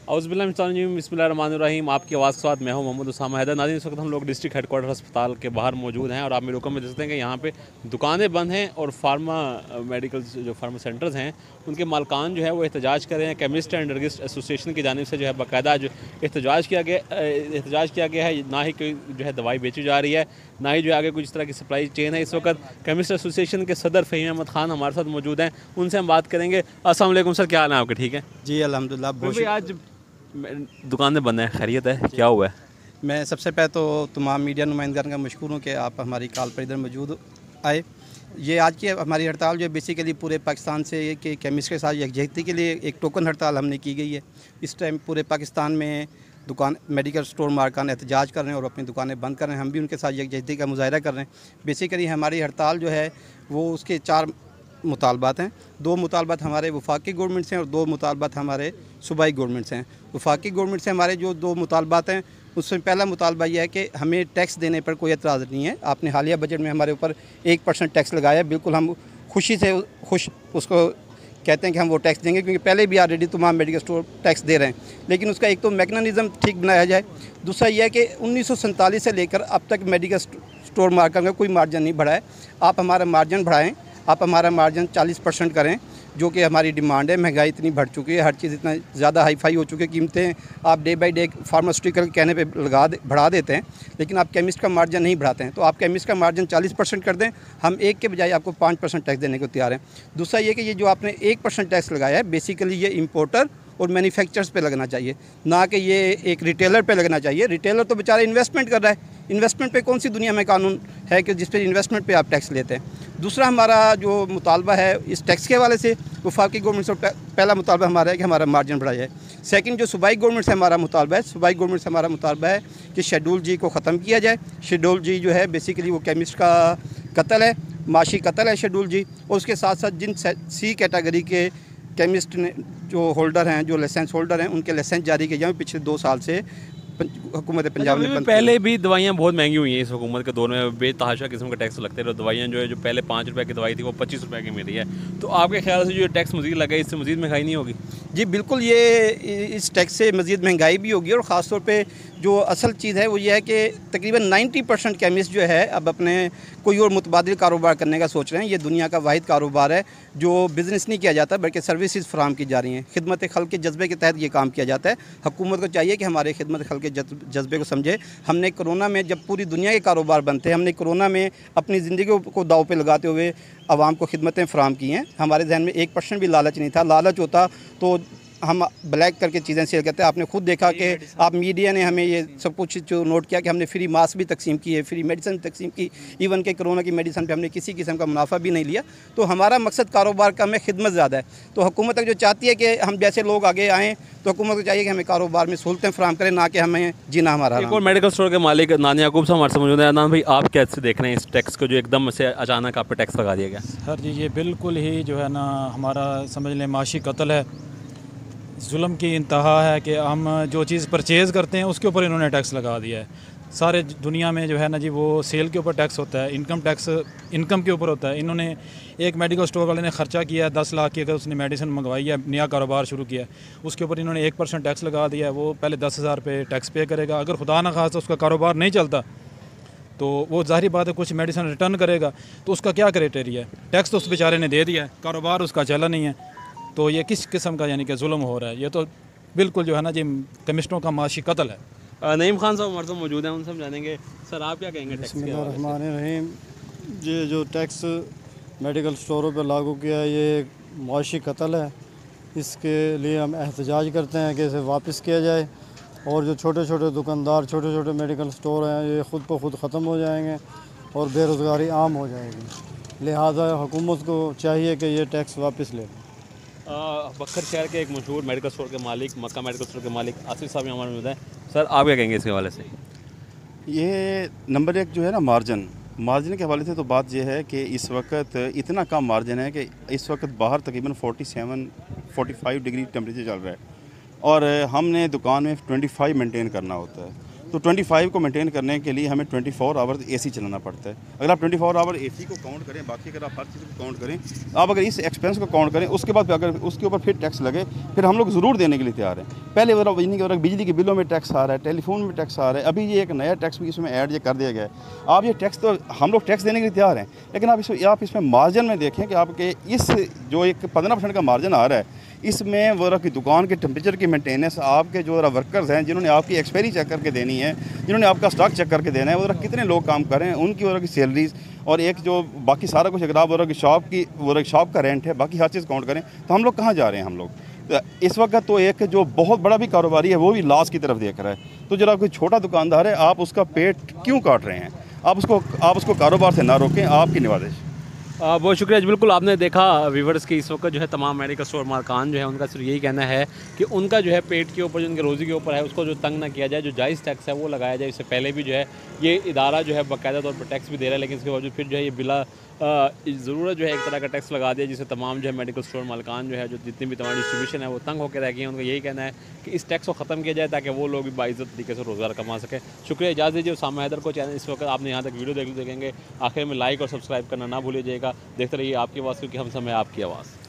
बिस्मिल्लाहिर्रहमानिर्रहीम। आपकी आवाज़ के साथ मैं हूं मोहम्मद उसामा हैदर। नाज़रीन, इस वक्त हम लोग डिस्ट्रिक्ट हेडक्वार्टर अस्पताल के बाहर मौजूद हैं और आप मेरे हुक्म में देख सकते हैं कि यहाँ पे दुकानें बंद हैं और फार्मा मेडिकल जो फार्मा सेंटर्स हैं उनके मालकान जो है वो एहतजाज कर रहे हैं। केमिस्ट एंड ड्रगिस्ट एसोसिएशन की जानिब से जो है बाकायदा जो एहतजाज किया गया है। ना ही कोई जो है दवाई बेची जा रही है, ना ही जो आगे कुछ इस तरह की सप्लाई चेन है। इस वक्त केमिस्ट एसोसिएशन के सदर फ़हीम अहमद ख़ान हमारे साथ मौजूद हैं, उनसे हम बात करेंगे। अस्सलाम वालेकुम सर, क्या हाल है आपके? ठीक है जी, अल्हम्दुलिल्लाह। भाई, आज दुकानें बंद हैं, खैरियत है? क्या हुआ है? मैं सबसे पहले तो तमाम मीडिया नुमाइंदगान का मशकूर हूँ कि आप हमारी कॉल पर इधर मौजूद आए। ये आज की हमारी हड़ताल जो है बेसिकली पूरे पाकिस्तान से कि केमिस्ट के साथ यकजहती के लिए एक टोकन हड़ताल हमने की गई है। इस टाइम पूरे पाकिस्तान में दुकान मेडिकल स्टोर मार्कान एहतजाज कर रहे हैं और अपनी दुकानें बंद कर रहे हैं। हम भी उनके साथ यकजहती का मुजाहरा कर रहे हैं। बेसिकली हमारी हड़ताल जो है वो उसके 4 मुतालबात हैं। 2 मुतालबात हमारे वफाकी गवर्नमेंट से हैं और 2 मुतालबात हमारे सूबाई गवर्नमेंट से हैं। वफाकी गवर्नमेंट से हमारे जो 2 मुतालबात हैं उसमें पहला मुतालबा यह है कि हमें टैक्स देने पर कोई एतराज़ नहीं है। आपने हालिया बजट में हमारे ऊपर 1% टैक्स लगाया, बिल्कुल हम खुशी से उसको कहते हैं कि हम वो टैक्स देंगे, क्योंकि पहले भी ऑलरेडी तमाम मेडिकल स्टोर टैक्स दे रहे हैं। लेकिन उसका एक तो मैकेनिज़्म ठीक बनाया जाए। दूसरा यह है कि 1947 से लेकर अब तक मेडिकल स्टोर मार्केट में कोई मार्जिन नहीं बढ़ा है। आप हमारा मार्जिन बढ़ाएँ, आप हमारा मार्जिन 40% करें, जो कि हमारी डिमांड है। महंगाई इतनी बढ़ चुकी है, हर चीज़ इतना ज़्यादा हाई फाई हो चुकी है, कीमतें आप डे बाई डे फार्मास्यूटिकल कहने पे बढ़ा देते हैं, लेकिन आप केमिस्ट का मार्जिन नहीं बढ़ाते हैं। तो आप केमिस्ट का मार्जिन 40% कर दें, हम 1 के बजाय आपको 5% टैक्स देने को तैयार हैं। दूसरा ये कि ये जो आपने 1% टैक्स लगाया है, बेसिकली ये इम्पोर्टर और मैन्युफैक्चरर्स पे लगना चाहिए, ना कि ये एक रिटेलर पे लगना चाहिए। रिटेलर तो बेचारा इन्वेस्टमेंट कर रहा है। इन्वेस्टमेंट पे कौन सी दुनिया में कानून है कि जिस पे इन्वेस्टमेंट पे आप टैक्स लेते हैं। दूसरा हमारा जो मुतालबा है इस टैक्स के हवाले से वफाकी गवर्नमेंट से पहला मुतालबा हमारा है कि हमारा मार्जिन बढ़ाया जाए। सेकंड जो सूबाई गवर्नमेंट से हमारा मुतालबा है, सूबाई गवर्नमेंट से हमारा मुतालबा है कि शेड्यूल जी को ख़त्म किया जाए। शेड्यूल जी जो है बेसिकली वो केमिस्ट का कत्ल है, माशी कत्ल है शेड्यूल जी। और उसके साथ साथ जिन C कैटेगरी के केमिस्ट ने जो होल्डर हैं, जो लाइसेंस होल्डर हैं, उनके लाइसेंस जारी किए जाएँ। पिछले 2 साल से हुकूमत पंजाब ने पहले भी दवाइयाँ बहुत महंगी हुई हैं इस हुकूमत के दौर में, बेतहाशा किस्म का टैक्स लगते रहे। दवाइयाँ जो है जो पहले 5 रुपये की दवाई थी वो 25 रुपये की मिली है। तो आपके ख्याल से जो टैक्स मज़ीद लगा इससे मज़ीद महंगाई नहीं होगी? जी बिल्कुल, ये इस टैक्स से मज़ीद महंगाई भी होगी। और ख़ास तौर पे जो असल चीज़ है वो ये है कि तकरीबन 90% केमिस्ट जो है अब अपने कोई और मुतबादिल कारोबार करने का सोच रहे हैं। ये दुनिया का वाहिद कारोबार है जो बिज़नेस नहीं किया जाता बल्कि सर्विसेज फराम की जा रही हैं। खिदमत खल्क़ के जज्बे के तहत ये काम किया जाता है। हुकूमत को चाहिए कि हमारे खिदमत खल्क़ के जज्बे को समझे। हमने कोरोना में जब पूरी दुनिया के कारोबार बंद थे, हमने कोरोना में अपनी ज़िंदगी को दाव पे लगाते हुए आवाम को खिदमतें फराम की हैं। हमारे जहन में 1% भी लालच नहीं था। लालच होता तो हम ब्लैक करके चीज़ें सेल करते हैं। आपने खुद देखा कि आप मीडिया ने हमें ये सब कुछ जो नोट किया कि हमने फ्री मास्क भी तकसीम किए, फ्री मेडिसिन तकसीम की। इवन के कोरोना की मेडिसिन पे हमने किसी किस्म का मुनाफा भी नहीं लिया। तो हमारा मकसद कारोबार का में खिदमत ज़्यादा है। तो हुकूमत जो चाहती है कि हम जैसे लोग आगे आएँ, तो हुकूमत को चाहिए कि हमें कारोबार में सहूलतें फराम करें, ना कि हमें जीना हमारा। एक और मेडिकल स्टोर के मालिक अदनान याकूब साहब हमारे से मौजूद है। अदनान भाई, आप कैसे देख रहे हैं इस टैक्स को जो एकदम से अचानक आप पे टैक्स लगा दिया गया? सर जी, ये बिल्कुल ही जो है ना हमारा समझ लें माशी कत्ल है, जुल्म की इंतहा है कि हम जो चीज़ परचेज़ करते हैं उसके ऊपर इन्होंने टैक्स लगा दिया है। सारे दुनिया में जो है ना जी वो सेल के ऊपर टैक्स होता है, इनकम टैक्स इनकम के ऊपर होता है। इन्होंने एक मेडिकल स्टोर वाले ने ख़र्चा किया है 10 लाख की, अगर उसने मेडिसिन मंगवाई है, नया कारोबार शुरू किया है, उसके ऊपर इन्होंने 1% टैक्स लगा दिया है। वो पहले 10,000 रुपये टैक्स पे करेगा। अगर खुदा न खास्ता उसका कारोबार नहीं चलता तो वो ज़ाहिर बात है कुछ मेडिसिन रिटर्न करेगा, तो उसका क्या क्राइटेरिया है? टैक्स तो उस बेचारे ने दे दिया है, कारोबार उसका चला नहीं है, तो ये किस किस्म का यानी कि जुल्म हो रहा है? ये तो बिल्कुल जो है ना जी केमिस्टों का माशी कत्ल है। नईम खान साहब हमारे साथ मौजूद हैं, उनसे हम जानेंगे। सर, आप क्या कहेंगे टैक्स के हवाले से? बिस्मिल्लाहिर्रहमानिर्रहीम। ये जो टैक्स मेडिकल स्टोरों पर लागू किया है ये माशी कत्ल है। इसके लिए हम एहतजाज करते हैं कि इसे वापस किया जाए और जो छोटे छोटे दुकानदार, छोटे छोटे मेडिकल स्टोर हैं, ये ख़ुद ब खुद ख़त्म हो जाएंगे और बेरोज़गारी आम हो जाएगी। लिहाजा हुकूमत को चाहिए कि ये टैक्स वापस ले। बक्खर शहर के एक मशहूर मेडिकल स्टोर के मालिक, मक्का मेडिकल स्टोर के मालिक आसिफ साहब हमारे मौजूद हैं। सर, आप क्या कहेंगे इसके हवाले से? ये नंबर 1 जो है ना मार्जिन के हवाले से तो बात यह है कि इस वक्त इतना कम मार्जिन है कि इस वक्त बाहर तकरीबन 47-45 डिग्री टेम्परेचर चल रहा है और हमने दुकान में 25 मेंटेन करना होता है। तो 25 को मेंटेन करने के लिए हमें 24 आवर एसी चलाना पड़ता है। अगर आप 24 आवर एसी को काउंट करें, बाकी अगर आप हर चीज़ को काउंट करें, आप अगर इस एक्सपेंस को काउंट करें, उसके बाद अगर उसके ऊपर फिर टैक्स लगे, फिर हम लोग ज़रूर देने के लिए तैयार हैं। पहले बिजली के बिलों में टैक्स आ रहा है, टेलीफोन में टैक्स आ रहा है, अभी ये एक नया टैक्स भी इसमें ऐड ये कर दिया गया है। आप ये टैक्स तो हम लोग टैक्स देने के लिए तैयार हैं, लेकिन आप इसमें मार्जिन में देखें कि आपके इस जो एक 15% का मार्जिन आ रहा है, इसमें वो की दुकान के टेम्परेचर की मेंटेनेंस, आपके जो वर्कर्स हैं जिन्होंने आपकी एक्सपायरी चेक करके देनी है, जिन्होंने आपका स्टॉक चेक करके देना है, वो कितने लोग काम कर रहे हैं, उनकी की सैलरीज और एक जो बाकी सारा कुछ, अगर आप की शॉप का रेंट है, बाकी हर चीज़ काउंट करें तो हम लोग कहाँ जा रहे हैं। हम लोग इस वक्त तो एक जो बहुत बड़ा भी कारोबारी है वो भी लॉस की तरफ देख रहा है। तो जरा कोई छोटा दुकानदार है, आप उसका पेट क्यों काट रहे हैं? आप उसको कारोबार से ना रोकें, आपकी निवाजिश। बहुत शुक्रिया। बिल्कुल आपने देखा व्यूवर्स की इस वक्त जो है तमाम मेडिकल स्टोर मालकान जो है उनका सिर्फ यही कहना है कि उनका जो है पेट के ऊपर, जो उनके रोज़ी के ऊपर है, उसको जो तंग ना किया जाए, जो जायज़ टैक्स है वो लगाया जाए। इससे पहले भी जो है ये इदारा जो है बाकायदा तौर पर टैक्स भी दे रहा है, लेकिन इसके बावजूद फिर जो है ये बिला ज़रूरत जो है एक तरह का टैक्स लगा दिया, जिससे तमाम जो है मेडिकल स्टोर मालकान जो है, जो जितनी भी तमाम डिस्ट्रीब्यूशन है वो तंग होकर रह गए हैं। उनका यही कहना है कि इस टैक्स को ख़त्म किया जाए ताकि वो लोग भी बाइज़्ज़त तरीके से रोज़गार कमा सकें। शुक्रिया, इजाज़त दीजिए। उसामा हैदर को चैनल इस वक्त आपने यहाँ तक वीडियो देखेंगे, आखिर में लाइक और सब्सक्राइब करना ना भूलिएगा। देखते रहिए आपकी आवाज़, क्योंकि हम समय आपकी आवाज़।